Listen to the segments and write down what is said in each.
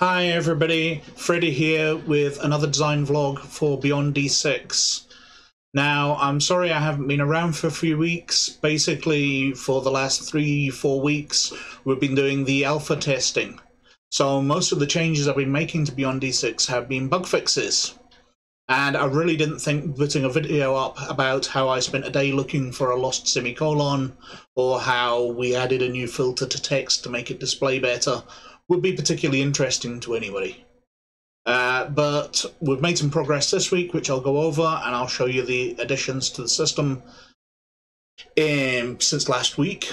Hi everybody, Freddy here with another design vlog for BeyondD6. Now, I'm sorry I haven't been around for a few weeks. Basically, for the last 3-4 weeks, we've been doing the alpha testing. So most of the changes I've been making to BeyondD6 have been bug fixes. And I really didn't think putting a video up about how I spent a day looking for a lost semicolon, or how we added a new filter to text to make it display better, would be particularly interesting to anybody. But we've made some progress this week, which I'll go over, and I'll show you the additions to the system since last week.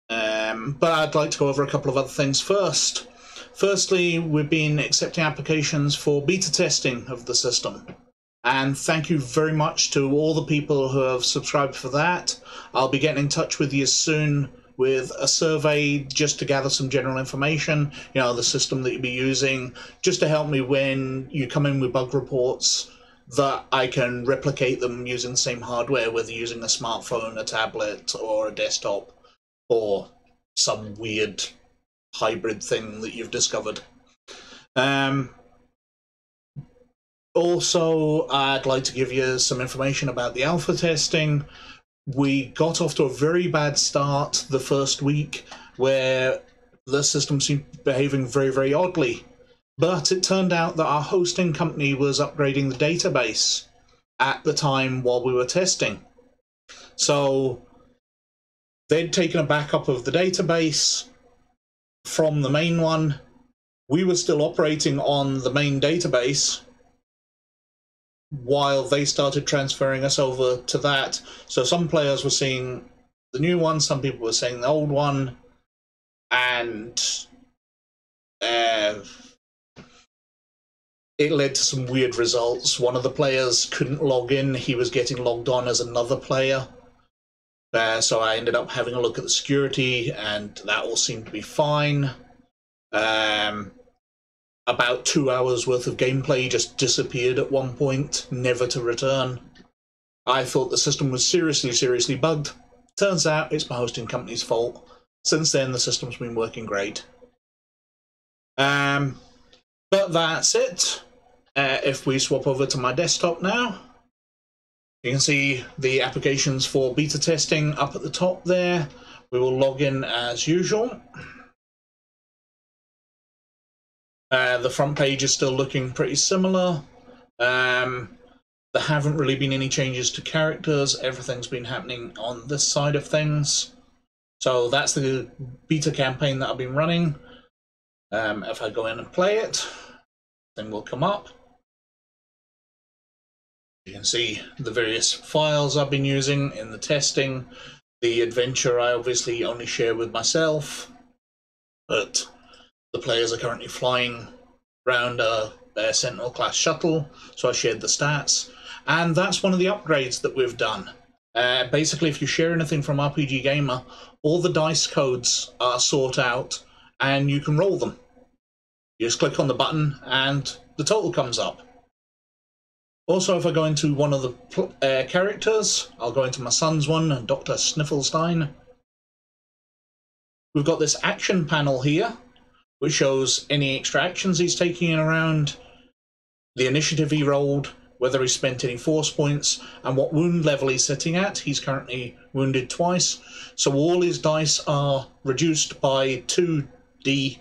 But I'd like to go over a couple of other things first. Firstly, we've been accepting applications for beta testing of the system. And thank you very much to all the people who have subscribed for that. I'll be getting in touch with you soon with a survey just to gather some general information, the system that you'll be using, just to help me when you come in with bug reports that I can replicate them using the same hardware, whether using a smartphone, a tablet, or a desktop, or some weird hybrid thing that you've discovered. Also, I'd like to give you some information about the alpha testing. We got off to a very bad start the first week, where the system seemed behaving very, very oddly. But it turned out that our hosting company was upgrading the database at the time while we were testing. So they'd taken a backup of the database from the main one. We were still operating on the main database while they started transferring us over to that. So some players were seeing the new one, some people were seeing the old one, and it led to some weird results. One of the players couldn't log in, he was getting logged on as another player. So I ended up having a look at the security, and that all seemed to be fine. About 2 hours worth of gameplay just disappeared at one point, never to return. I thought the system was seriously bugged. Turns out it's my hosting company's fault. Since then, the system's been working great. But that's it. If we swap over to my desktop now, you can see the applications for beta testing up at the top there. We will log in as usual. The front page is still looking pretty similar. There haven't really been any changes to characters. Everything's been happening on this side of things. So that's the beta campaign that I've been running. If I go in and play it, then will come up. You can see the various files I've been using in the testing. The adventure I obviously only share with myself, but the players are currently flying around a Sentinel-class shuttle, so I shared the stats. And that's one of the upgrades that we've done. Basically, if you share anything from RPG Gamer, all the dice codes are sought out, and you can roll them. You just click on the button, and the total comes up. Also, if I go into one of the characters, I'll go into my son's one, Dr. Sniffelstein. We've got this action panel here, which shows any extra actions he's taking around, the initiative he rolled, whether he spent any force points, and what wound level he's sitting at. He's currently wounded twice, so all his dice are reduced by 2d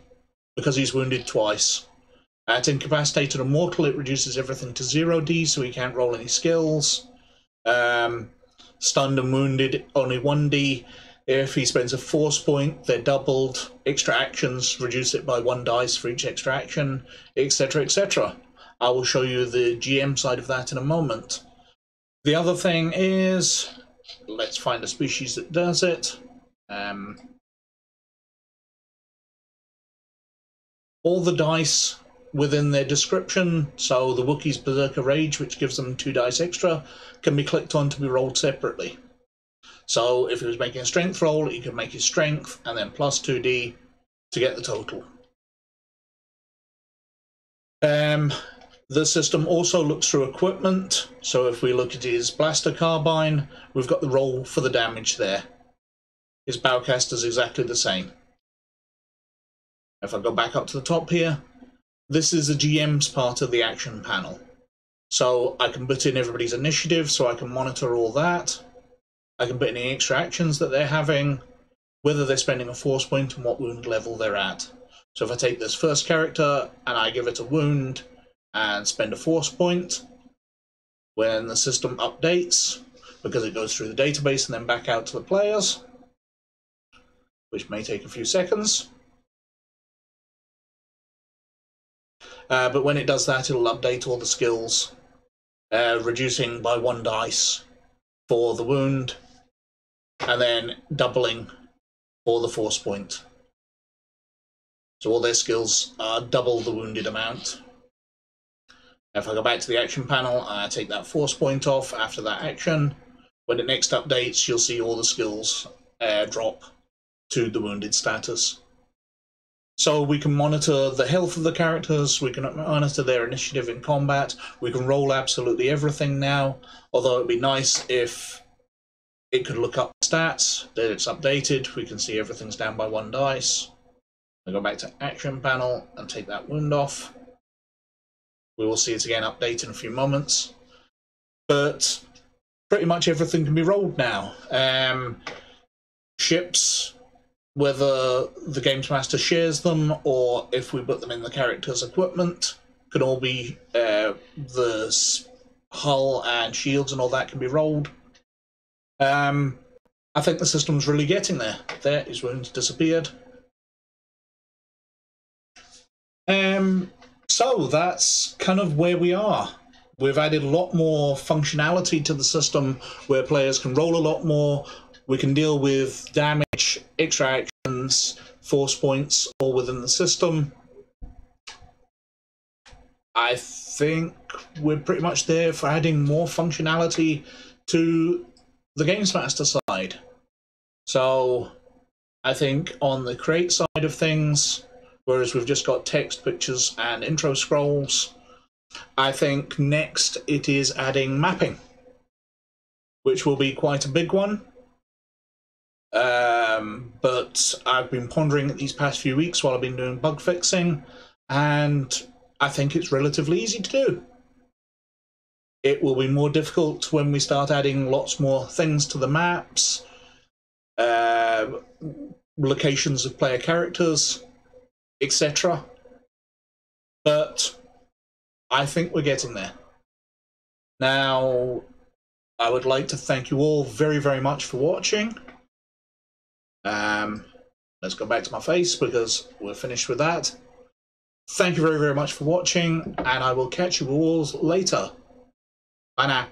because he's wounded twice. At Incapacitated or Mortal, it reduces everything to 0d, so he can't roll any skills. Stunned and Wounded, only 1d. If he spends a force point, they're doubled. Extra actions reduce it by 1 dice for each extra action, etc., etc. I will show you the GM side of that in a moment. The other thing is, let's find a species that does it. All the dice within their description, so the Wookiee's Berserker Rage, which gives them 2 dice extra, can be clicked on to be rolled separately. So if he was making a strength roll, he could make his strength and then plus 2d to get the total. The system also looks through equipment, so if we look at his blaster carbine, we've got the roll for the damage there. His bowcaster is exactly the same. If I go back up to the top here, this is the GM's part of the action panel. So I can put in everybody's initiative, so I can monitor all that. I can put in any extra actions that they're having, whether they're spending a force point and what wound level they're at. So if I take this first character and I give it a wound and spend a force point, when the system updates, because it goes through the database and then back out to the players, which may take a few seconds. But when it does that, it'll update all the skills, reducing by 1 dice for the wound, and then doubling for the force point. So all their skills are double the wounded amount. If I go back to the action panel, I take that force point off after that action. When it next updates, you'll see all the skills drop to the wounded status. So we can monitor the health of the characters, we can monitor their initiative in combat, we can roll absolutely everything now, although it'd be nice if it could look up stats, that it's updated, we can see everything's down by 1 dice. I go back to action panel and take that wound off. We will see it again update in a few moments. But pretty much everything can be rolled now. Ships, whether the Games Master shares them or if we put them in the character's equipment, can all be, the hull and shields and all that can be rolled. I think the system's really getting there. There, his wounds disappeared. So that's kind of where we are. We've added a lot more functionality to the system where players can roll a lot more. We can deal with damage, extra actions, force points, all within the system. I think we're pretty much there for adding more functionality to the Games Master side. So I think on the create side of things, whereas we've just got text, pictures, and intro scrolls, I think next it is adding mapping, which will be quite a big one. But I've been pondering it these past few weeks while I've been doing bug fixing, and I think it's relatively easy to do. It will be more difficult when we start adding lots more things to the maps, locations of player characters, etc. But I think we're getting there. Now, I would like to thank you all very, very much for watching. Let's go back to my face because we're finished with that. Thank you very, very much for watching, and I will catch you all later. Bye now.